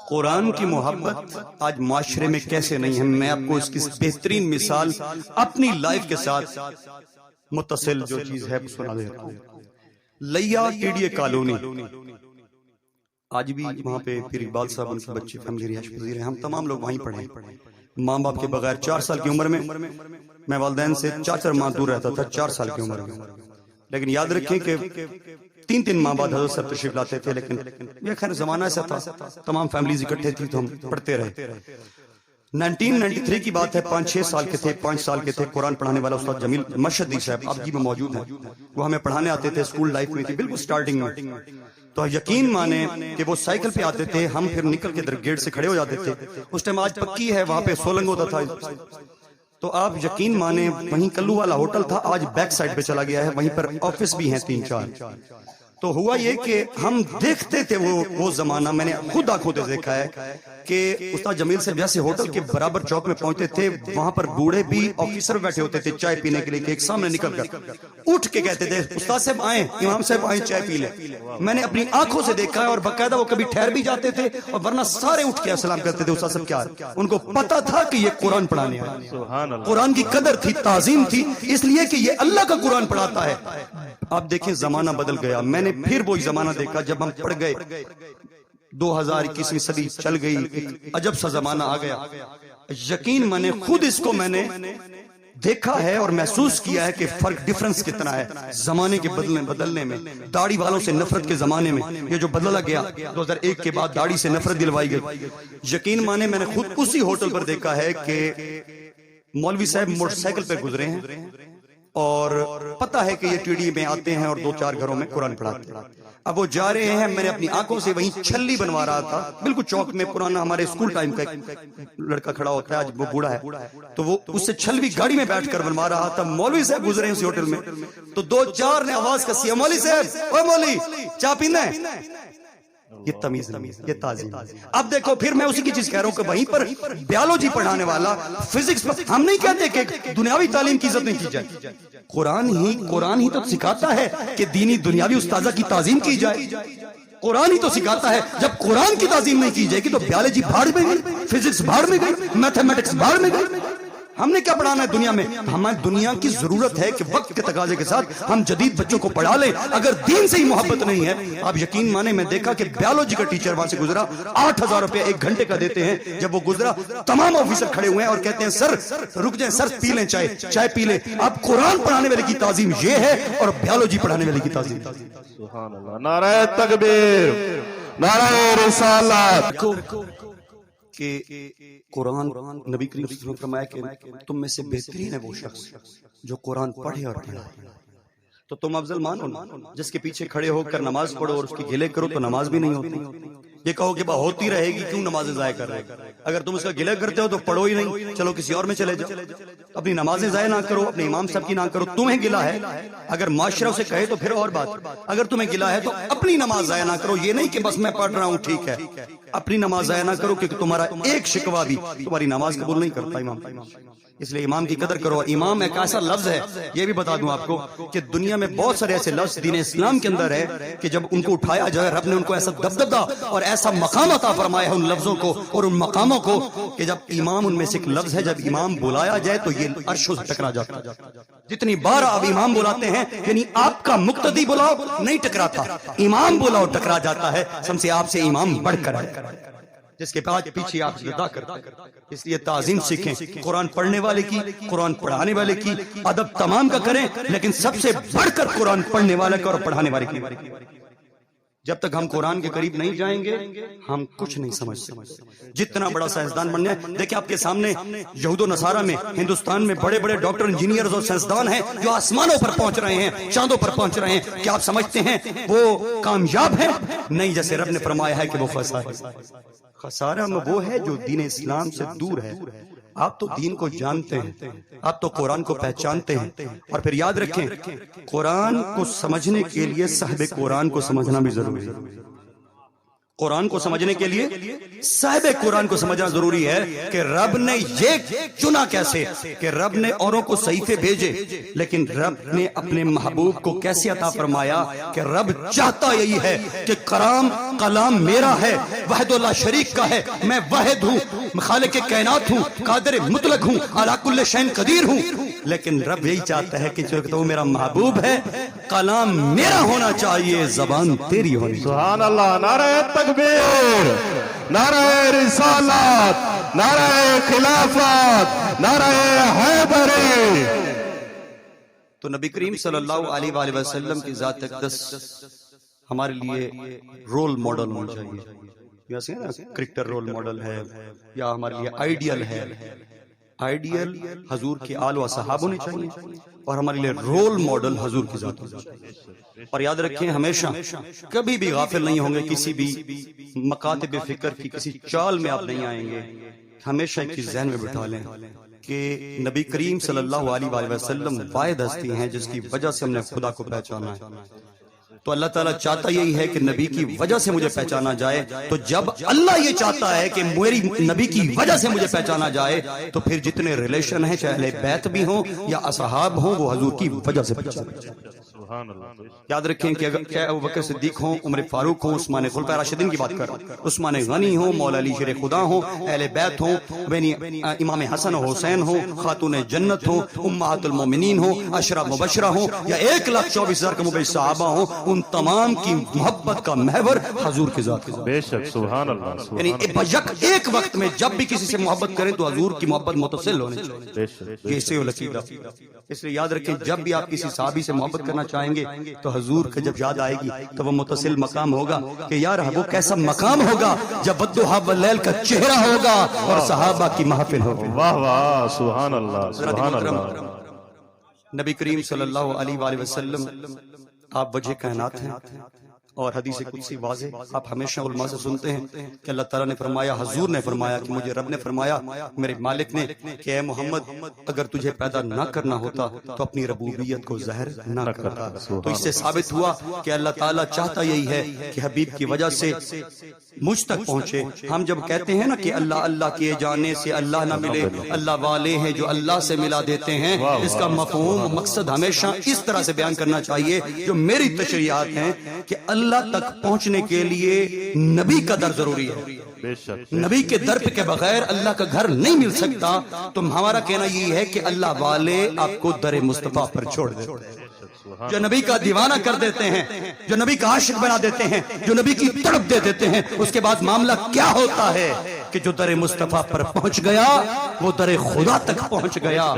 قرآن کی محبت آج معاشرے میں کیسے نہیں ہے، میں آپ کو اس کی بہترین مثال اپنی لائف کے ساتھ متصل جو چیز ہے سنا دیتا ہوں۔ لیا ٹیڈی کالونی، آج بھی وہاں پہ پیر اقبال صاحب ان کے بچے فیملی رہائش پذیر ہیں، ہم تمام لوگ وہیں پڑھے ہیں۔ ماں باپ کے بغیر 4 سال کی عمر میں میں والدین سے 4 ماہ دور رہتا تھا، 4 سال کی عمر میں، لیکن یاد رکھیں کہ 3 ماہ بعد حضرت صاحب تشریف لاتے تھے، لیکن یہ خیر زمانہ ایسا تھا، تمام فیملیز اکٹھے تھی تو ہم پڑھتے رہے۔ 1993 کی بات ہے، 5-6 سال کے تھے، 5 سال کے تھے۔ قرآن پڑھانے والا استاد جمیل مشہدی صاحب اب جی میں موجود ہیں، وہ ہمیں پڑھانے آتے تھے، اسکول لائف میں تھی بالکل سٹارٹنگ میں، تو یقین مانے کہ وہ سائیکل پہ آتے تھے، ہم پھر نکل کے گیٹ سے کھڑے ہو جاتے تھے۔ اس ٹائم آج پکی ہے، وہاں پہ سولنگ ہوتا تھا، تو آپ یقین مانے وہیں کلو والا ہوٹل تھا، آج بیک سائڈ پہ چلا گیا ہے، وہیں پر آفس بھی ہیں 3-4۔ تو ہوا یہ کہ ہم دیکھتے تھے وہ زمانہ، میں نے خود آنکھوں سے دیکھا ہے کہ استاد جمیل صاحب جیسے ہوٹل کے برابر چوک میں پہنچتے تھے، وہاں پر بوڑھے بھی آفیسر بیٹھے ہوتے تھے چائے پینے کے لیے، کہ ایک سامنے نکل کر اٹھ کے کہتے تھے استاد صاحب آئیں، امام صاحب آئیں، چائے پی لیں۔ میں نے اپنی آنکھوں سے دیکھا ہے، اور باقاعدہ وہ کبھی ٹھہر بھی جاتے تھے اور ورنہ سارے اٹھ کے السلام کرتے تھے، استاد صاحب کیا ہے؟ ان کو پتا تھا کہ یہ قرآن پڑھانے آئے، قرآن کی قدر تھی، تعظیم تھی، اس لیے کہ یہ اللہ کا قرآن پڑھاتا ہے۔ آپ دیکھیں زمانہ بدل گیا، میں نے پھر وہی زمانہ دیکھا جب ہم پڑھ گئے، 2021ویں صدی چل گئی، ایک عجب سا زمانہ آ گیا۔ یقین میں نے خود اس کو میں نے دیکھا ہے اور محسوس کیا ہے کہ فرق ڈیفرنس کتنا ہے زمانے کے بدلنے میں۔ داڑھی والوں سے نفرت کے زمانے میں یہ جو بدلا گیا 2001 کے بعد، داڑھی سے نفرت دلوائی گئی۔ یقین مانے میں نے خود اسی ہوٹل پر دیکھا ہے کہ مولوی صاحب موٹر سائیکل پہ گزرے ہیں، اور پتا ہے کہ یہ ٹی ڈی میں آتے ہیں اور 2-4 گھروں میں قرآن پڑھاتے ہیں۔ اب وہ جا رہے ہیں، میں نے اپنی آنکھوں سے وہیں چھلی بنوا رہا تھا، بالکل چوک میں پرانا ہمارے اسکول ٹائم کا ایک لڑکا کھڑا ہوتا ہے، آج وہ بوڑھا ہے، تو وہ اس سے چھلوی گاڑی میں بیٹھ کر بنوا رہا تھا۔ مولوی صاحب گزرے ہیں اسی ہوٹل میں، تو 2-4 نے آواز کسی، مولوی صاحب، اوے مولوی چائے پینا ہے؟ یہ تمیز نہیں، یہ تعظیم۔ اب دیکھو پھر میں اسی کی چیز کہہ رہا ہوں کہ وہیں پر بیالوجی پڑھانے والا، فزکس، ہم نہیں کہتے کہ دنیاوی تعلیم کی عزت نہیں کی جائے، قرآن ہی تو سکھاتا ہے کہ دینی دنیاوی استاذہ کی تعظیم کی جائے۔ قرآن ہی تو سکھاتا ہے، جب قرآن کی تعظیم نہیں کی جائے گی تو بیالوجی بھاڑ میں گئی، فزکس بھاڑ میں گئی، میتھمیٹکس بھاڑ میں گئی۔ ہم نے کیا پڑھانا ہے دنیا میں؟ ہمیں دنیا کی ضرورت ہے کہ وقت کے تقاضے کے ساتھ ہم جدید بچوں کو پڑھا لیں۔ اگر دین سے ہی محبت نہیں ہے، آپ یقین مانے میں دیکھا کہ بیالوجی کا ٹیچر وہاں سے گزرا، 8,000 روپے 1 گھنٹے کا دیتے ہیں۔ جب وہ گزرا تمام آفیسر کھڑے ہوئے ہیں اور کہتے ہیں سر رک جائیں، سر پی لیں چائے پی لیں۔ اب قرآن پڑھانے والے کی تعظیم یہ ہے اور بیالوجی پڑھانے والے کی تعظیم۔ سبحان اللہ، نعرہ تکبیر، نعرہ رسالت۔ کہ قرآن، نبی کریم صلی اللہ علیہ وسلم نے فرمایا کہ تم میں سے بہترین ہے وہ شخص جو قرآن پڑھے اور پڑھائے۔ تو تم افضل مانو نا، جس کے پیچھے کھڑے ہو کر نماز پڑھو اور اس کی گلے کرو تو نماز بھی نہیں ہوتی۔ یہ کہو کہ ہوتی رہے گی، کیوں نمازیں ضائع کر رہے؟ اگر تم اس کا گلہ کرتے ہو تو پڑھو ہی نہیں، چلو کسی اور میں چلے جاؤ۔ اپنی نمازیں ضائع نہ کرو، اپنے امام صاحب کی نہ کرو۔ تمہیں گلہ ہے، اگر معاشرہ اسے کہے تو پھر اور بات، اگر تمہیں گلہ ہے تو اپنی نماز ضائع نہ کرو۔ یہ نہیں کہ بس میں پڑھ رہا ہوں ٹھیک ہے، اپنی نماز ضائع نہ کرو، کیونکہ تمہارا ایک شکوہ بھی تمہاری نماز قبول نہیں کرتا امام۔ اس لیے امام کی قدر کرو۔ امام ایک ایسا لفظ ہے، یہ بھی بتا دوں آپ کو، کہ دنیا میں بہت سارے ایسے لفظ دین اسلام کے اندر ہے کہ جب ان کو اٹھایا جائے، رب نے ان کو ایسا دبدبہ اور ایسا مقام عطا فرمایا ہے ان لفظوں کو اور ان مقاموں کو، کہ جب امام ان میں سے ایک لفظ ہے، جب امام بلایا جائے تو یہ عرش سے ٹکرا جاتا ہے۔ جتنی بار آپ امام بلاتے ہیں، یعنی آپ کا مقتدی بلاؤ نہیں ٹکراتا، امام بلاؤ ٹکرا جاتا ہے۔ سم سے آپ سے امام بڑھ کر ہے، جس کے بعد پیچھے آپ ادا کرتے ہیں۔ اس لیے تعظیم سیکھیں قرآن پڑھنے والے کی، قرآن پڑھانے والے کی، ادب تمام کا کریں، لیکن سب سے بڑھ کر قرآن پڑھنے والے کا اور پڑھانے والے کی۔ جب تک ہم قرآن کے قریب نہیں جائیں گے ہم کچھ نہیں سمجھ سکتے۔ جتنا بڑا سائنسدان بننا ہے، دیکھیں آپ کے سامنے یہود و نصارہ میں، ہندوستان میں بڑے بڑے ڈاکٹر، انجینئرز اور سائنسدان ہیں جو آسمانوں پر پہنچ رہے ہیں، چاندوں پر پہنچ رہے ہیں۔ کیا آپ سمجھتے ہیں وہ کامیاب ہیں؟ نہیں، جیسے رب نے فرمایا ہے کہ وہ خسارہ میں وہ ہے جو دین اسلام سے دور ہے۔ آپ تو دین کو جانتے ہیں، آپ تو قرآن کو پہچانتے ہیں، اور پھر یاد رکھیں قرآن کو سمجھنے کے لیے صاحب قرآن کو سمجھنا بھی ضروری ہے۔ قرآن کو سمجھنے کے لیے صاحب قرآن کو سمجھنا ضروری ہے کہ رب نے یہ چنا کیسے، کہ رب نے اوروں کو صحیفے بھیجے لیکن رب نے اپنے محبوب کو کیسے عطا فرمایا کہ رب چاہتا یہی ہے کہ کلام میرا ہے، وحد اللہ شریک کا ہے، میں واحد ہوں، خالق کائنات ہوں، قادر مطلق ہوں، علی کل شیء قدیر ہوں، لیکن رب یہی چاہتا ہے کہ چونکہ وہ میرا محبوب ہے کلام میرا ہونا چاہیے، زبان تیری ہونی چاہیے۔ سبحان اللہ، نعرہ تکبیر، نعرہ رسالت، نعرہ خلافت، نعرہ حیدری۔ تو نبی کریم صلی اللہ علیہ وآلہ وسلم کی ذات اقدس ہمارے لیے رول ماڈل ہونا چاہیے، جیسے نا کرکٹر رول ماڈل ہے یا ہمارے لیے آئیڈیل ہے۔ آئیڈیل حضور کے آل و صحاب ہونے چاہیے اور ہمارے لیے رول ماڈل حضور کی ذات ہونا چاہیے۔ اور یاد رکھیں ہمیشہ کبھی بھی غافل نہیں ہوں گے، کسی بھی مکاتب فکر کی کسی چال میں آپ نہیں آئیں گے۔ ہمیشہ ایک چیز ذہن میں بٹھا لیں کہ نبی کریم صلی اللہ علیہ وآلہ وسلم واحد ہستی ہیں جس کی وجہ سے ہم نے خدا کو پہچانا ہے۔ تو اللہ تعالیٰ چاہتا یہی ہے کہ نبی کی وجہ سے مجھے پہچانا جائے، تو جب اللہ یہ چاہتا ہے کہ میری نبی کی وجہ سے مجھے پہچانا جائے تو پھر جتنے ریلیشن ہیں، چاہے اہل بیت بھی ہوں یا اصحاب ہوں، وہ حضور کی وجہ سے پہچانا جائے۔ یاد رکھیں کہ اگر ابو بکر صدیق ہوں، عمر فاروق ہوں، عثمان خلفائے راشدین کی بات کر رہا ہوں، عثمان غنی ہوں، مولا علی شیر خدا ہوں، اہل بیت ہوں، امام حسن و حسین ہوں، خاتون جنت ہوں، امہات المومنین ہوں، عشرہ مبشرہ ہوں یا 1,24,000 کا مبشر صحابہ ہوں، ان تمام کی محبت کا محور حضور کی ذات ہے۔ بے شک، سبحان اللہ، یعنی ایک وقت میں جب بھی کسی سے محبت کریں تو حضور کی محبت متصل ہونی چاہیے۔ یہ اسے لقیدہ، اس لیے یاد رکھیں جب بھی آپ کسی صحابی سے محبت کرنا چاہیں گے تو حضور کا جب یاد آئے گی تو وہ متصل مقام ہوگا کہ یار وہ کیسا مقام ہوگا جب والضحیٰ واللیل کا چہرہ ہوگا اور صحابہ کی محفل ہوگی۔ واہ واہ، سبحان اللہ، سبحان اللہ۔ نبی کریم صلی اللہ علیہ وآلہ وسلم آپ وجہ کائنات ہیں، اور حدیث قدسی واضح آپ ہمیشہ علماء سے سنتے ہیں کہ اللہ تعالیٰ نے فرمایا، حضور نے فرمایا کہ مجھے رب نے فرمایا، میرے مالک نے کہ اے محمد اگر تجھے پیدا نہ کرنا ہوتا تو اپنی ربوبیت کو ظاہر نہ کرتا۔ تو اس سے ثابت ہوا کہ اللہ تعالیٰ چاہتا یہی ہے کہ حبیب کی وجہ سے مجھ تک پہنچے۔ ہم جب کہتے ہیں نا کہ اللہ اللہ کیے جانے سے اللہ نہ ملے، اللہ والے ہیں جو اللہ سے ملا دیتے ہیں، اس کا مفہوم مقصد ہمیشہ اس طرح سے بیان کرنا چاہیے جو میری تشریحات ہیں کہ اللہ تک پہنچنے کے لیے نبی کا در ضروری ہے۔ نبی کے در کے بغیر اللہ کا گھر نہیں مل سکتا۔ تو ہمارا کہنا یہ ہے کہ اللہ والے آپ کو در مصطفیٰ پر چھوڑ دیتے ہیں، جو نبی کا دیوانہ کر دیتے ہیں، جو نبی کا عاشق بنا دیتے ہیں، جو نبی کی تڑپ دے دیتے ہیں۔ اس کے بعد معاملہ کیا ہوتا ہے کہ جو در مصطفیٰ پر پہنچ گیا وہ در خدا تک پہنچ گیا۔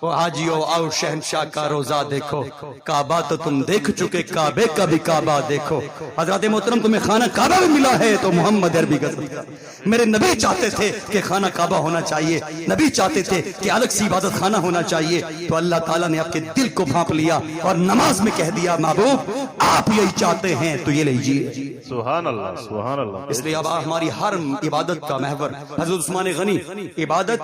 وہ حاجیو آؤ شہنشاہ کا روزہ دیکھو، کعبہ تو تم دیکھ چکے، کعبے کا بھی کعبہ دیکھو۔ حضرات محترم تمہیں خانہ کعبہ بھی ملا ہے تو محمد عربی کا صدقہ۔ میرے نبی چاہتے تھے کہ خانہ کعبہ ہونا چاہیے، نبی چاہتے تھے کہ الگ سی عبادت خانہ ہونا چاہیے، تو اللہ تعالیٰ نے آپ کے دل کو بھانپ لیا اور نماز میں کہہ دیا محبوب آپ یہی چاہتے ہیں تو یہ لیجیے۔ سبحان اللہ، سبحان اللہ۔ اس لیے اب ہماری ہر عبادت کا محور حضرت عثمان غنی، عبادت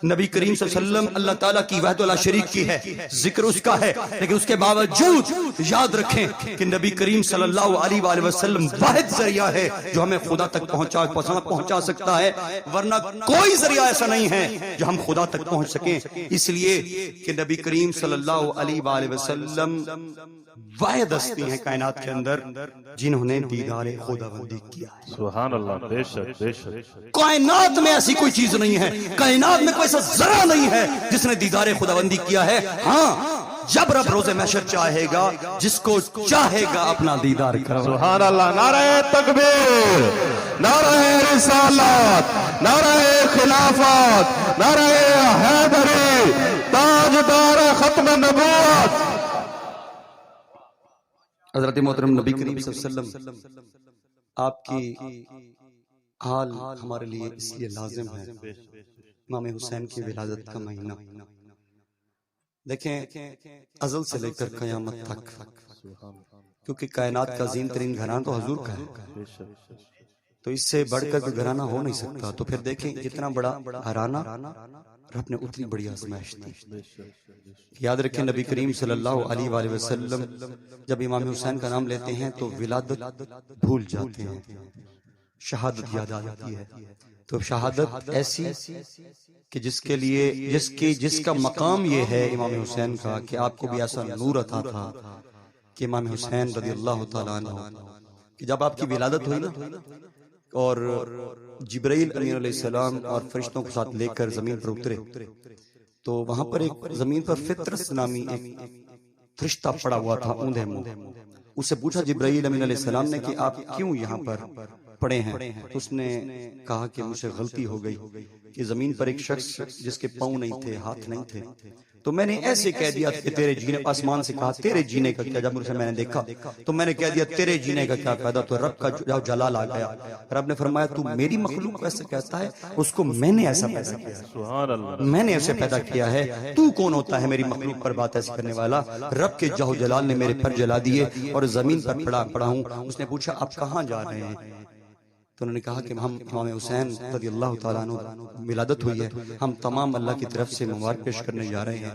نبی کریم صلی اللہ علیہ وسلم اللہ تعالیٰ کی وحدۃ اللہ شریک کی ہے، ذکر اس کا ہے، لیکن اس کے باوجود یاد رکھیں کہ نبی کریم صلی اللہ علیہ وآلہ وسلم واحد ذریعہ ہے جو ہمیں خدا تک پہنچا سکتا ہے، ورنہ کوئی ذریعہ ایسا نہیں ہے جو ہم خدا تک پہنچ سکیں۔ اس لیے کہ نبی کریم صلی اللہ علیہ وآلہ وسلم واحد ہستی ہیں کائنات کے اندر جنہوں نے دیدار خداوندی کیا ہے۔ سبحان اللہ، بے شک، بے شک۔ کائنات میں ایسی کوئی چیز نہیں ہے، کائنات میں کوئی ایسا ذرہ نہیں ہے جس نے دیدار خداوندی کیا ہے۔ ہاں جب رب روز محشر چاہے گا جس کو چاہے گا اپنا دیدار کرے۔ سبحان اللہ، نعرہ تکبیر، نعرہ رسالت، نعرہ خلافت، نعرہ حیدری، تاجدار ختم نبوت۔ حضرت محترم نبی کریم صلی اللہ علیہ وسلم آپ کی حال ہمارے لیے اس لیے لازم ہے۔ امام حسین کی ولادت کا مہینہ دیکھیں ازل سے لے کر قیامت تک، کیونکہ کائنات کا عظیم ترین گھرانہ تو حضور کا ہے، تو اس سے بڑھ کر کوئی گھرانہ ہو نہیں سکتا۔ تو پھر دیکھیں اتنا بڑا گھرانہ رب نے اتنی بڑی آزمائش دی. یاد رکھیں نبی کریم صلی اللہ علیہ وآلہ وسلم جب امام حسین کا نام لیتے ہیں تو ولادت بھول جاتے ہیں, شہادت یاد آ جاتی ہے. تو شہادت ایسی کہ جس کا مقام یہ ہے امام حسین کا کہ آپ کو بھی ایسا نور عطا تھا کہ امام حسین رضی اللہ تعالیٰ عنہ کہ جب آپ کی ولادت ہوئی نا اور جبرائیل علیہ السلام اور فرشتوں کو ساتھ لے کر زمین پر اترے تو وہاں پر ایک زمین پر فطرس نامی ایک فرشتہ پڑا ہوا تھا اوندھے منہ. اس سے پوچھا جبرائیل علیہ السلام نے کہ آپ کیوں یہاں پر پڑے ہیں؟ تو اس نے کہا کہ مجھے غلطی ہو گئی کہ زمین پر ایک شخص جس کے پاؤں نہیں تھے, ہاتھ نہیں تھے, تو میں نے ایسے کہہ دیا کہ تیرے جینے, آسمان سے کہا تیرے جینے کا کیا, جب مجھے میں نے دیکھا تو میں نے کہہ دیا تیرے جینے کا کیا فائدہ, تو رب کا جلال آ گیا. رب نے فرمایا تو میری مخلوق کو ایسے کہتا ہے, اس کو میں نے ایسا پیدا کیا, سبحان اللہ, میں نے ایسے پیدا کیا ہے, تو کون ہوتا ہے میری مخلوق پر بات ایسی کرنے والا؟ رب کے جاہ و جلال نے میرے پر جلا دیے اور زمین پر پڑا ہوں. اس نے پوچھا آپ کہاں جا رہے ہیں؟ تو انہوں نے کہا کہ ہم امام حسین رضی اللہ تعالیٰ عنہ ولادت ہوئی ہے, ہم تمام اللہ کی طرف سے مبارک پیش کرنے جا رہے ہیں.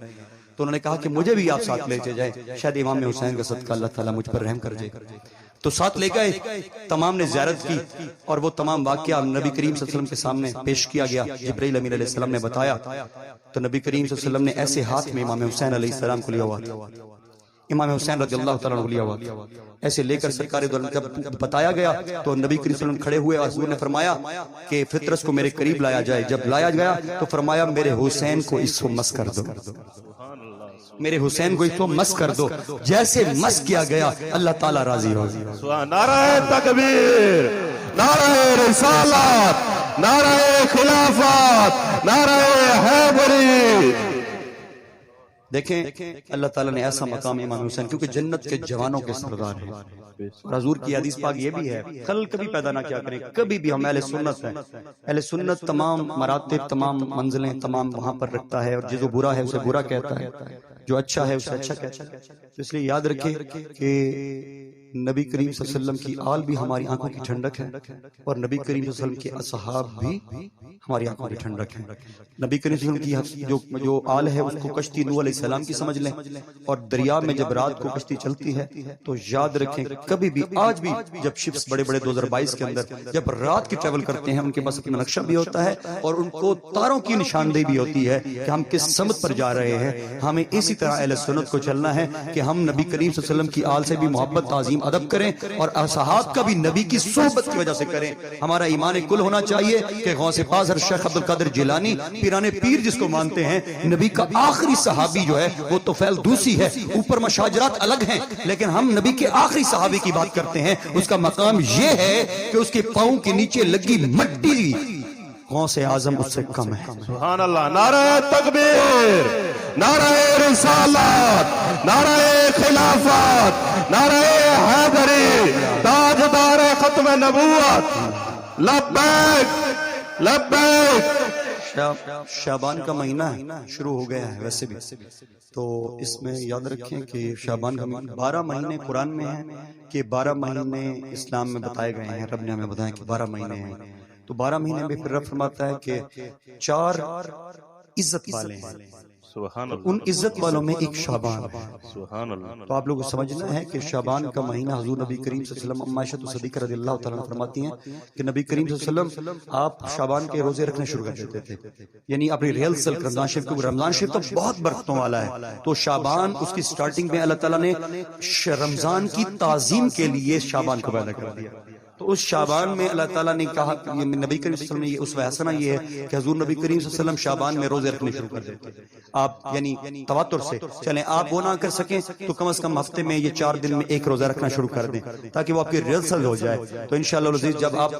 تو انہوں نے کہا کہ مجھے بھی آپ ساتھ لے جائیں, شاید امام حسین کا صدقہ اللہ تعالیٰ مجھ پر رحم کر جائے. تو ساتھ لے گئے, تمام نے زیارت کی اور وہ تمام واقعہ نبی کریم صلی اللہ علیہ وسلم کے سامنے پیش کیا گیا. جبرائیل امین علیہ السلام نے بتایا تو نبی کریم صلی اللہ علیہ وسلم نے ایسے ہاتھ میں امام حسین علیہ السلام کو لیا ہوا تھا, امام حسین رضی اللہ تعالیٰ عنہ لیا ہوا تھا, ایسے لے کر سرکار دو عالم جب بتایا گیا تو نبی کریم صلی اللہ علیہ وسلم کھڑے ہوئے اور حضور نے فرمایا کہ فطرس کو میرے قریب لایا جائے. جب لایا گیا تو فرمایا میرے حسین کو اس کو مس کر دو, میرے حسین کو اس کو مس کر دو. جیسے مس کیا گیا اللہ تعالیٰ راضی ہو گیا. نعرہ تکبیر, نعرہ رسالت, نعرہ خلافت, نعرہ حیدری. دیکھیں اللہ تعالیٰ نے ایسا مقام امام حسین, کیونکہ جنت کے جوانوں کے سردار ہیں. اور حضور کی حدیث پاک یہ بھی ہے, خل کبھی پیدا نہ کیا کریں, کبھی بھی. ہم اہل سنت ہیں, اہل سنت تمام مراتب, تمام منزلیں, تمام وہاں پر رکھتا ہے, اور جو برا ہے اسے برا کہتا ہے, جو اچھا ہے اسے اچھا کہتا ہے. تو اس لیے یاد رکھیں کہ نبی کریم صلی اللہ علیہ وسلم کی آل بھی ہماری آنکھوں کی ٹھنڈک ہے, اور نبی کریم صلی اللہ علیہ وسلم کے اصحاب بھی ہماری آنکھوں کی ٹھنڈک ہے. نبی کریم صلی اللہ علیہ وسلم کی جو آل ہے اس کو کشتی نوح علیہ السلام کی سمجھ لیں, اور دریا میں جب رات کو کشتی چلتی ہے تو یاد رکھیں کبھی بھی, آج بھی جب شپس بڑے بڑے 2022 کے اندر جب رات کی ٹریول کرتے ہیں, ان کے پاس اپنا نقشہ بھی ہوتا ہے اور ان کو تاروں کی نشاندہی بھی ہوتی ہے کہ ہم کس سمت پر جا رہے ہیں. ہمیں اسی طرح اہل سنت کو چلنا ہے کہ ہم نبی کریم صلی اللہ علیہ وسلم کی آل سے بھی محبت, تعظیم, ادب کریں, اور اصحاب کا بھی نبی کی صحبت کی وجہ سے کریں. ہمارا ایمان کل ہونا چاہیے کہ غوث پاس شیخ عبد القادر جیلانی پیران پیر جس کو مانتے ہیں, نبی کا آخری صحابی جو ہے وہ طفیل دوسی ہے. اوپر مشاجرات الگ ہیں, لیکن ہم نبی کے آخری صحابی کی بات کرتے ہیں. اس کا مقام یہ ہے کہ اس کے پاؤں کے نیچے لگی مٹی غوث اعظم اس سے کم ہے. سبحان اللہ. نعرہ تکبیر, نعرہ رسالت, نعرہ خلافت, نعرہ حیدری, تاجدار ختم نبوت. لبیک لبیک. شعبان کا مہینہ ہے, شروع ہو گیا ہے ویسے بھی, تو اس میں یاد رکھیں کہ شعبان کا 12 مہینے قرآن میں ہیں کہ 12 مہینے اسلام میں بتائے گئے ہیں. رب نے ہمیں بتایا کہ 12 مہینے ہیں, تو 12 مہینے میں پھر رب فرماتا ہے کہ 4 عزت والے ہیں, ان عزت والوں میں ایک شعبان ہے. تو آپ لوگوں کو سمجھنا ہے کہ شعبان کا مہینہ حضور نبی کریم صلی اللہ علیہ وسلم, عائشہ صدیقہ رضی اللہ تعالیٰ عنہ فرماتی ہیں کہ نبی کریم صلی اللہ علیہ وسلم آپ شعبان کے روزے رکھنے شروع کر دیتے تھے, یعنی اپنی ریل سلک رمضان شریف کو. رمضان شریف تو بہت برکتوں والا ہے, تو شعبان اس کی سٹارٹنگ میں اللہ تعالیٰ نے رمضان کی تعظیم کے لیے شعبان کو پیدا کر دیا. تو اس شعبان میں اللہ تعالیٰ نے کہا کہ نبی کریم صلی اللہ علیہ وسلم نے اس حسنہ یہ ہے کہ حضور نبی کریم صلی اللہ علیہ وسلم شعبان میں روزے رکھنے شروع کر دیتے. آپ یعنی تواتر سے چلیں, آپ وہ نہ کر سکیں تو کم از کم ہفتے میں یہ 4 دن میں ایک روزہ رکھنا شروع کر دیں تاکہ وہ آپ کی ریلسل ہو جائے. تو انشاءاللہ العزیز جب آپ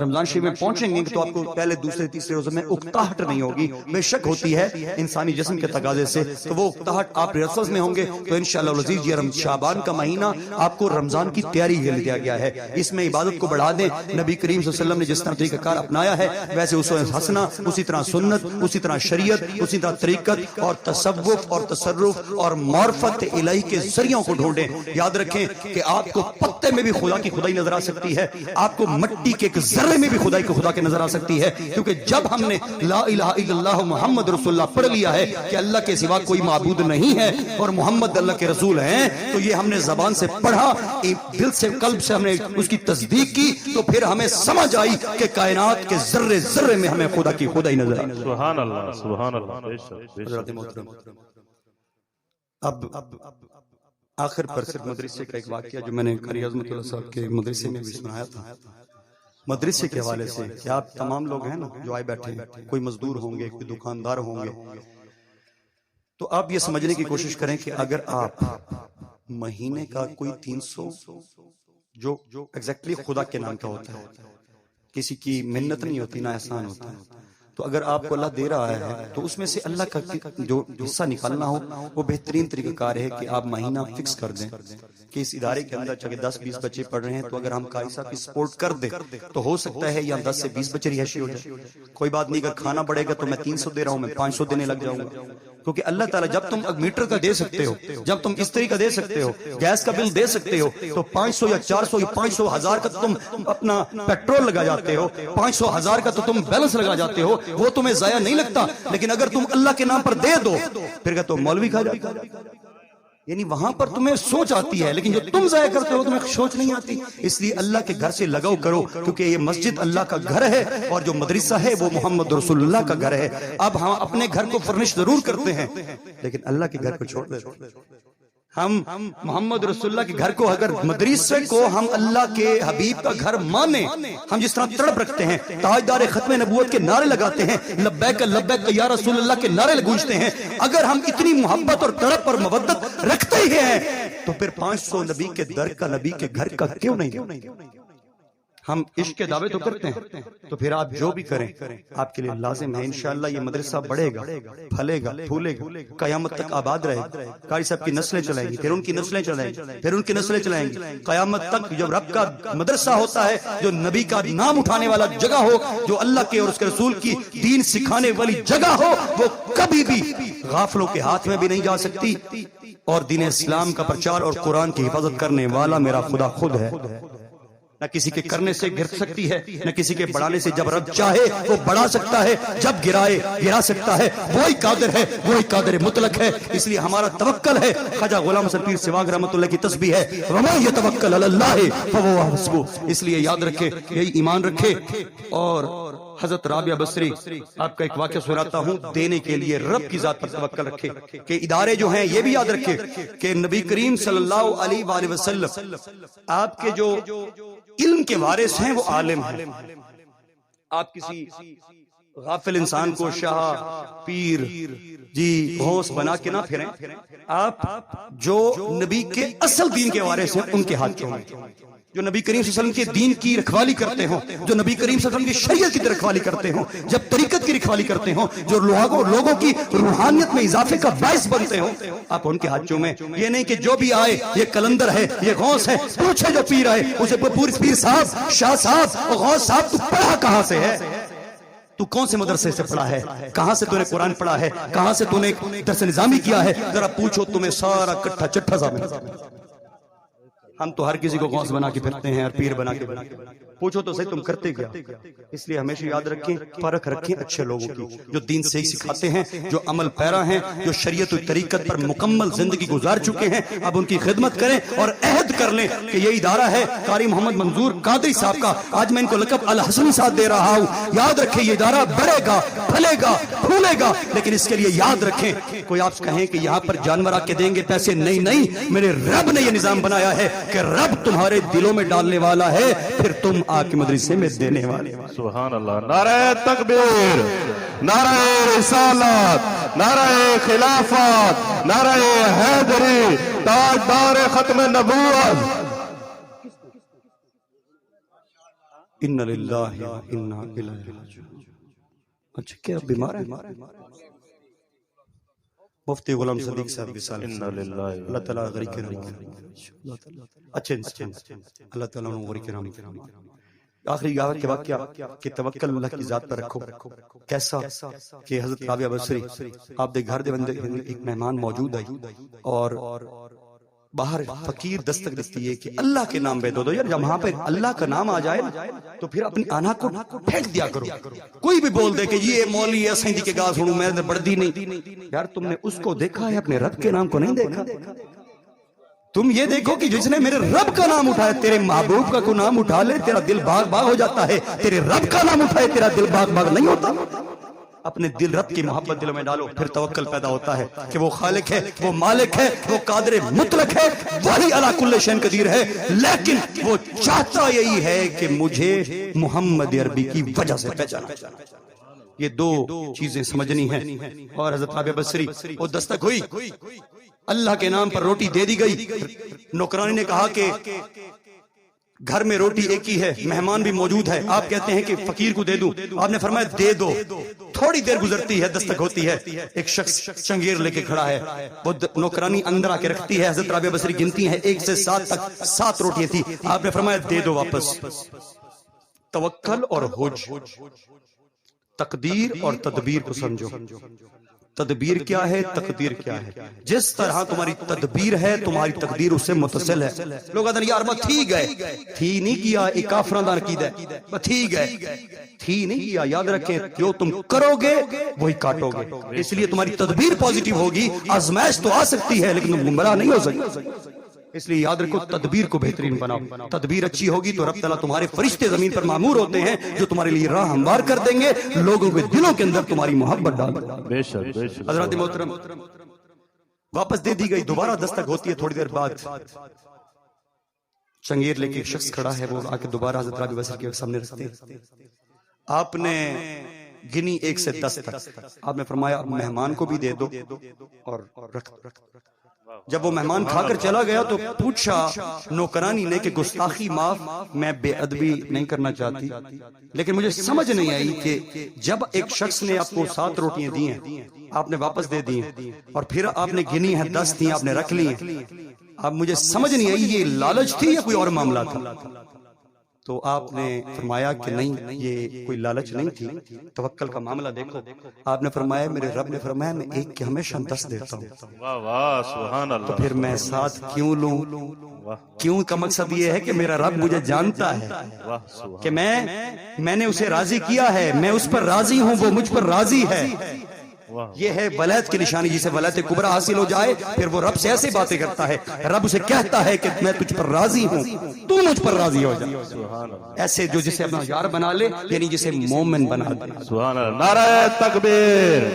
رمضان شریف میں پہنچیں گے تو آپ کو پہلے دوسرے تیسرے روزے میں اکتاہٹ نہیں ہوگی. بے شک ہوتی ہے انسانی جسم کے تقاضے سے, تو وہ اکتاہٹ آپ ریلسل میں ہوں گے. تو انشاءاللہ العزیز یہ شعبان کا مہینہ آپ کو رمضان کی تیاری کے لیے دیا گیا ہے. اس میں عبادت کو بڑھا دیں. نبی کریم صلی اللہ علیہ وسلم نے جس طرح طریقہ کار اپنایا ہے ویسے اسوہ حسنہ، اسی طرح سنت، اسی طرح شریعت، اسی طرح طریقت اور تصوف اور تصرف اور معرفت الہی کے ذریعوں کو ڈھونڈیں. یاد رکھیں کہ آپ کو پتے میں بھی خدا کی خدائی نظر آ سکتی ہے، آپ کو مٹی کے ایک ذرے میں بھی خدائی کو خدا کے نظر آ سکتی ہے، کیونکہ جب ہم نے لا الہ الا اللہ محمد رسول اللہ پڑھ لیا ہے کہ اللہ کے سوا کوئی معبود نہیں ہے اور محمد اللہ کے رسول ہیں، تو یہ ہم نے زبان سے پڑھا، دل سے قلب سے ہم نے اس کی تصدیق کی، تو پھر ہمیں سمجھ آئی کہ کائنات کے ذرے ذرے میں ہمیں خدا کی خدائی نظر آئی. سبحان اللہ سبحان اللہ. حضرات محترم، اب آخر پر صرف مدرسے کا ایک واقعہ جو میں نے قاری عظمت اللہ صاحب کے مدرسے میں بھی سنایا تھا، مدرسے کے حوالے سے کہ آپ تمام لوگ ہیں نا جو آئے بیٹھے ہیں، کوئی مزدور ہوں گے، کوئی دکاندار ہوں گے، تو آپ یہ سمجھنے کی کوشش کریں کہ اگر آپ مہینے کا کوئی 300 جو ایگزیکٹلی خدا کے نام کا ہوتا ہے، کسی کی منت نہیں ہوتی نہ احسان ہوتا ہے، تو اگر آپ کو اللہ دے رہا ہے تو اس میں سے اللہ کا جو حصہ نکالنا ہو وہ بہترین طریقہ کار ہے کہ آپ مہینہ فکس کر دیں کہ اس ادارے کے اندر چاہے 10-20 بچے پڑھ رہے ہیں تو اگر ہم قاری صاحب کی سپورٹ کر دیں تو ہو سکتا ہے یہ 10 سے 20 بچے رہائشی ہو جائے. کوئی بات نہیں، اگر کھانا بڑھے گا تو میں 300 دے رہا ہوں، میں 500 دینے لگ جاؤں گا، کیونکہ اللہ تعالیٰ جب تم میٹر کا دے سکتے ہو، جب تم استری کا دے سکتے ہو، گیس کا بل دے سکتے ہو، تو 500 یا 400 یا 500 ہزار کا تم اپنا پیٹرول لگا جاتے ہو، 500 ہزار کا تو تم بیلنس لگا جاتے ہو، وہ تمہیں ضائع نہیں لگتا. لیکن اگر تم اللہ کے نام پر دے دو پھر کہ تم مولوی کھا جاتا، یعنی وہاں پر تمہیں سوچ آتی ہے، لیکن جو تم ضائع کرتے ہو تمہیں سوچ نہیں آتی. اس لیے اللہ کے گھر سے لگاؤ کرو، کیونکہ یہ مسجد اللہ کا گھر ہے اور جو مدرسہ ہے وہ محمد رسول اللہ کا گھر ہے. اب ہم اپنے گھر کو فرنش ضرور کرتے ہیں لیکن اللہ کے گھر کو چھوڑ دیتے ہیں. ہم محمد رسول اللہ کے گھر کو، اگر مدرسے کو ہم اللہ کے حبیب کا گھر مانیں، ہم جس طرح تڑپ رکھتے ہیں، تاجدار ختم نبوت کے نعرے لگاتے ہیں، لبیک لبیک یا رسول اللہ کے نعرے گونجتے ہیں، اگر ہم اتنی محبت اور تڑپ اور مودت رکھتے ہی ہیں تو پھر 500 نبی کے در کا، نبی کے گھر کا کیوں نہیں؟ ہم عشق کے دعوے تو کرتے ہیں، تو پھر آپ جو بھی کریں آپ کے لیے لازم ہے. انشاءاللہ یہ مدرسہ بڑھے گا، پھلے گا، پھولے گا، قیامت تک آباد رہے گا. قاری صاحب کی نسلیں چلائیں گی، پھر ان کی نسلیں چلائیں گی، پھر ان کی نسلیں چلائیں گی. قیامت تک جب رب کا مدرسہ ہوتا ہے، جو نبی کا نام اٹھانے والا جگہ ہو، جو اللہ کے اور اس کے رسول کی دین سکھانے والی جگہ ہو، وہ کبھی بھی غافلوں کے ہاتھ میں بھی نہیں جا سکتی. اور دین اسلام کا پرچار اور قرآن کی حفاظت کرنے والا میرا خدا خود ہے. نہ کسی کے کرنے سے گر سکتی ہے، نہ کسی کے بڑھانے سے. جب رب چاہے وہ بڑھا سکتا ہے، جب گرائے گرا سکتا ہے. وہی قادر ہے، وہی قادر مطلق ہے. اس لیے ہمارا توکل ہے. خواجہ غلام حسن پیر سواگ رحمۃ اللہ کی تسبیح ہے، وَمَن يَتَوَكَّلْ عَلَى اللَّهِ فَهُوَ حَسْبُهُ. اس لیے یاد رکھے، یہی ایمان رکھے. اور حضرت رابعہ بصری آپ کا ایک واقعہ سناتا ہوں، دینے کے لیے رب کی ذات پر توکل رکھے. کہ ادارے جو ہیں یہ بھی یاد رکھے کہ نبی کریم صلی اللہ علیہ وآلہ وسلم آپ کے جو علم کے وارث ہیں وہ عالم ہیں. آپ کسی غافل انسان کو شاہ، پیر، جی غوث بنا کے نہ پھریں. آپ جو نبی کے اصل دین کے وارث ہیں ان کے ہاتھ میں، جو نبی کریم صلی اللہ علیہ وسلم کے دین کی رکھوالی کرتے ہوں، جو نبی کریم صلی اللہ علیہ وسلم کی شریعت کی رکھوالی کرتے ہوں، جب طریقت کی رکھوالی کرتے ہوں، جو لوگوں کی روحانیت میں اضافے کا باعث بنتے ہوں، آپ ان کے ہاتھوں میں. یہ نہیں کہ جو بھی آئے یہ کلندر ہے، یہ غوث ہے. پوچھے جو پیر آئے اسے پور پیر صاحب، شاہ صاحب، غوث صاحب، تو پڑھا کہاں سے ہے؟ تو کون سے مدرسے سے پڑھا ہے؟ کہاں سے تو نے قرآن پڑھا ہے؟ کہاں سے تو نے درس نظامی کیا ہے؟ ذرا پوچھو، تمہیں سارا کٹھا چٹھا ضابطہ. ہم تو ہر کسی کو غوث بنا کے پھرتے ہیں اور پیر بنا کے پوچھو تو صحیح تم کرتے کیا؟ اس لیے ہمیشہ یاد رکھیں، فرق رکھیں اچھے لوگوں کی جو دین سے سکھاتے ہیں، جو عمل پیرا ہیں، جو شریعت و طریقت پر مکمل زندگی گزار چکے ہیں. اب ان کی خدمت کریں اور عہد کر لیں کہ یہ ادارہ ہے قاری محمد منظور قادری صاحب کا. آج میں ان کو لقب الحسنی صاحب دے رہا ہوں. یاد رکھیں یہ ادارہ بڑھے گا، پھلے گا، پھولے گا، لیکن اس کے لیے یاد رکھیں، کوئی آپ کہیں کہ یہاں پر جانور آ کے دیں گے پیسے، نہیں، میرے رب نے یہ نظام بنایا ہے کہ رب تمہارے دلوں میں ڈالنے والا ہے، پھر تم آ کے مدرسے میں دینے والے. سبحان اللہ. نعرہ تکبیر، نعرہ رسالت، نعرہ خلافت، نعرہ حیدری، تاجدار ختم نبوت. اِنَّ لِلَّهِ وَإِنَّا إِلَيْهِ رَاجِعُونَ. اچھا کیا بیمار ہے؟ مفتی غلام صدیق صاحب وصال انا للہ اللہ تعالیٰ غریق کرام اچھے اللہ تعالیٰ انہوں غریق کرام آخری کے واقعہ کہ توکل اللہ کی ذات پر رکھو کیسا کہ حضرت رابعہ بصری آپ دے گھر دے بندے ایک مہمان موجود ہے اور باہر فقیر دستک دیتی ہے کہ اللہ کے نام پہ دو یار جب وہاں پہ اللہ کا نام آ جائے تو پھر اپنی آنا کو پھینک دیا کرو کوئی بھی بول دے کہ یہ مولوی ہے سیندی کے گاہ سنوں میں بڑھدی نہیں یار تم نے اس کو دیکھا ہے اپنے رب کے نام کو نہیں دیکھا تم یہ دیکھو کہ جس نے میرے رب کا نام اٹھایا تیرے محبوب کا کو نام اٹھا لے تیرا دل باغ باغ ہو جاتا ہے تیرے رب کا نام اٹھائے تیرا دل باغ باغ نہیں ہوتا اپنے دل رب کی محبت دلوں میں ڈالو پھر توکل پیدا ہوتا ہے کہ وہ خالق ہے وہ مالک ہے وہ قادر مطلق ہے وہی علی کل شیء قدیر ہے لیکن وہ چاہتا یہی ہے کہ مجھے محمد عربی کی وجہ سے پہچانا یہ دو چیزیں سمجھنی ہیں اور حضرت رابعہ بصری وہ دستک ہوئی اللہ کے نام پر روٹی دے دی گئی نوکرانی نے کہا کہ گھر میں روٹی ایک ہی ہے مہمان بھی موجود ہے آپ کہتے ہیں کہ فقیر کو دے دوں آپ نے فرمایا دے دو تھوڑی دیر گزرتی ہے دستک ہوتی ہے ایک شخص چنگیر لے کے کھڑا ہے وہ نوکرانی اندر آ کے رکھتی ہے حضرت رابعہ بصری گنتی ہیں 1 سے 7 تک 7 روٹیاں تھی آپ نے فرمایا دے دو واپس توکل اور حج تقدیر اور تدبیر کو سمجھو تدبیر کیا ہے تقدیر کیا ہے جس طرح تمہاری تدبیر ہے تمہاری تقدیر اس سے متصل ہے لوگ کہتے ہیں یار بس تھی گئے تھی نہیں کیا ایک کافران دا عقیدہ ہے بس تھی گئے تھی نہیں کیا یاد رکھیں جو تم کرو گے وہی کاٹو گے اس لیے تمہاری تدبیر پازیٹیو ہوگی آزمائش تو آ سکتی ہے لیکن تم گمراہ نہیں ہو سکتے اس لیے یاد رکھو تدبیر کو بہترین بناؤ تدبیر اچھی ہوگی تو رب تعالیٰ تمہارے فرشتے زمین پر معمور ہوتے ہیں جو تمہارے لیے راہ ہموار کر دیں گے لوگوں کے دلوں کے اندر تمہاری محبت ڈال دیں گے بے شک بے شک حضرات محترم واپس دے دی گئی دوبارہ دستک ہوتی ہے تھوڑی دیر بعد چنگیر لے کے شخص کھڑا ہے وہ آ کے دوبارہ حضرت رابعہ بصری کے سامنے رکھتے ہیں آپ نے گنی 1 سے 10 تک آپ نے فرمایا مہمان کو بھی دے دو اور رکھ جب وہ مہمان کھا کر چلا گیا تو پوچھا نوکرانی نے کہ گستاخی معاف میں بے ادبی نہیں کرنا چاہتی لیکن مجھے سمجھ نہیں آئی کہ جب ایک شخص نے آپ کو 7 روٹیاں دی ہیں آپ نے واپس دے دی ہیں اور پھر آپ نے گنی ہے 10 تھیں آپ نے رکھ لی ہیں اب مجھے سمجھ نہیں آئی یہ لالچ تھی یا کوئی اور معاملہ تھا تو آپ نے فرمایا کہ نہیں یہ کوئی لالچ نہیں تھی توکل کا معاملہ دیکھو آپ نے فرمایا میرے رب نے فرمایا میں ایک کے ہمیشہ 10 دیتا ہوں واہ واہ سبحان اللہ تو پھر میں 7 کیوں لوں کیوں کا مقصد یہ ہے کہ میرا رب مجھے جانتا ہے کہ میں نے اسے راضی کیا ہے میں اس پر راضی ہوں وہ مجھ پر راضی ہے یہ ہے ولایت کی نشانی جسے ولایت کبریٰ حاصل ہو جائے پھر وہ رب سے ایسے باتیں کرتا ہے رب اسے کہتا ہے کہ میں تجھ پر راضی ہوں تو مجھ پر راضی ہو جائے ایسے جو جسے اپنا یار بنا لے یعنی جسے مومن بنا دے سبحان اللہ نعرہ تکبیر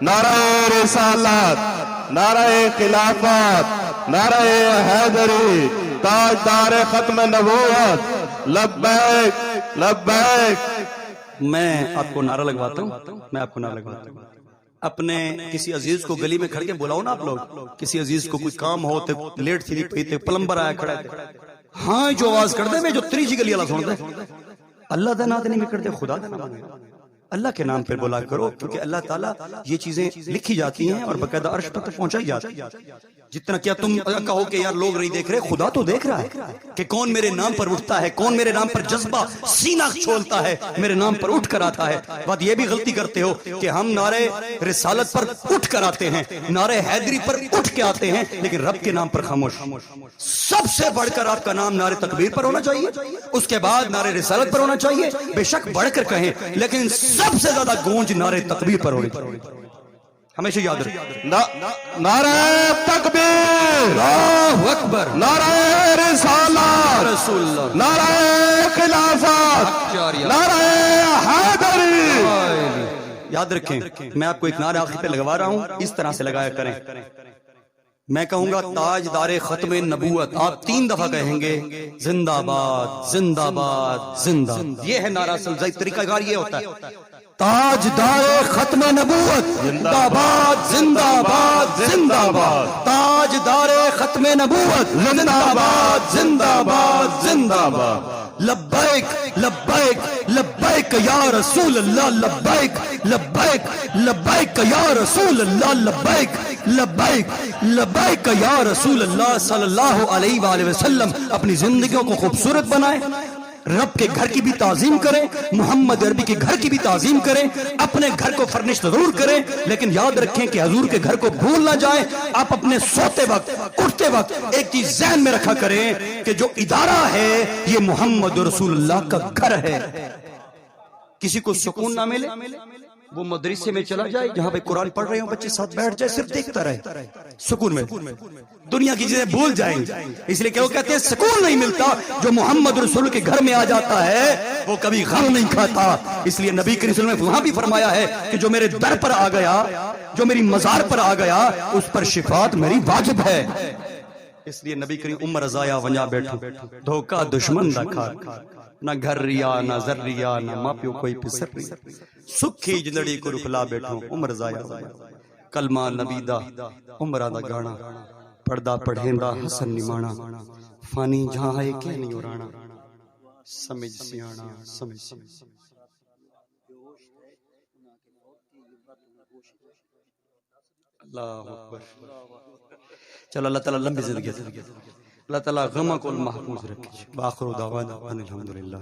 نعرہ رسالت نعرہ خلافت نعرہ حیدری تاجدار ختم نبوت لبیک لبیک میں آپ کو نعرہ لگواتا ہوں اپنے کسی عزیز کو گلی میں کھڑ کے بلاؤ نا آپ لوگ کسی عزیز کو کوئی کام ہو تے لیٹ تھی پئی تے پلمبر آیا کھڑا ہے ہاں جو آواز کر دے میں جو تریجی گلی والا سن دے اللہ دا نام نہیں کرتے خدا دا نام اللہ کے نام پر بولا کرو کیونکہ اللہ تعالیٰ یہ چیزیں لکھی جاتی ہیں اور باقاعدہ عرش پر پہنچائی جاتی ہے جتنا کیا تم کہو کہ یار لوگ نہیں دیکھ رہے خدا تو دیکھ رہا ہے کہ کون میرے نام پر اٹھتا ہے کون میرے نام پر جذبہ سینہ چھولتا ہے میرے نام پر اٹھ کر آتا ہے بات یہ بھی غلطی کرتے ہو کہ ہم نعرے رسالت پر اٹھ کر آتے ہیں نعرے حیدری پر اٹھ کے آتے ہیں لیکن رب کے نام پر خاموش سب سے بڑھ کر آپ کا نام نعرے تکبیر پر ہونا چاہیے اس کے بعد نعرے رسالت پر ہونا چاہیے بے شک بڑھ کر کہیں لیکن سب سے زیادہ گونج نعرے تکبیر پر ہونی چاہیے ہمیشہ یاد رکھیں نعرہ تکبیر اللہ اکبر نعرہ رسالت رسول اللہ نعرہ خلافت نعرہ حیدری یاد رکھیں میں آپ کو ایک نعرہ آخر پہ لگوا رہا ہوں اس طرح سے لگایا کریں میں کہوں گا تاجدار ختم نبوت آپ 3 دفعہ کہیں گے زندہ باد زندہ باد زندہ یہ ہے نعرہ سلزائی طریقہ کار یہ ہوتا ہے تاجدار ختم نبوت زندہ باد زندہ باد زندہ باد تاجدار ختم نبوت زندہ باد زندہ باد زندہ باد لبیک لبیک لبیک لبیک یا رسول اللہ لبیک لبیک لبیک یا رسول اللہ لبیک لبیک لبیک یا رسول اللہ صلی اللہ علیہ وآلہ وسلم اپنی زندگیوں کو خوبصورت بنائیں، رب کے گھر کی بھی تعظیم کریں، محمد عربی کے گھر کی بھی تعظیم کریں، اپنے گھر کو فرنش ضرور کریں، لیکن یاد رکھیں کہ حضور کے گھر کو بھول نہ جائیں۔ آپ اپنے سوتے وقت اٹھتے وقت ایک چیز ذہن میں رکھا کریں کہ جو ادارہ ہے یہ محمد رسول اللہ کا گھر ہے۔ کسی کو سکون نہ ملے وہ مدرسے میں چلا جائے جہاں پہ قرآن پڑھ رہے ہوں بچے ساتھ بیٹھ جائے، صرف دیکھتا رہے، سکون میں دنیا کی چیزیں بھول جائیں گے۔ اس لیے کہ وہ کہتے ہیں سکون نہیں ملتا، جو محمد رسول کے گھر میں آ جاتا ہے وہ کبھی غم نہیں کھاتا۔ اس لیے نبی کریم صلی اللہ علیہ وسلم نے وہاں بھی فرمایا ہے کہ جو میرے در پر آ گیا، جو میری مزار پر آ گیا، اس پر شفاعت میری واجب ہے۔ اس لیے نبی کریم عمر رضایا ونجا بیٹھو دھوکہ دشمن دا کھا، نہ گھر ریا نہ زر ریا نہ ماں پیو کوئی پسر ریا، سکھی جندڑی کو رکھلا بیٹھو عمر رضایا کلمہ نبی دا عمرہ دا گانا، پردہ پڑھیندا حسن نمانا، فانی جہاں ہے کہ نہیں اڑانا، سمجھ سیانا سمجھ سمجھ۔ اللہ اکبر۔ چلو اللہ تعالیٰ لمبی زندگی دے، اللہ تعالیٰ غمہ کو محفوظ رکھے۔ باخر دعوانا ان الحمدللہ۔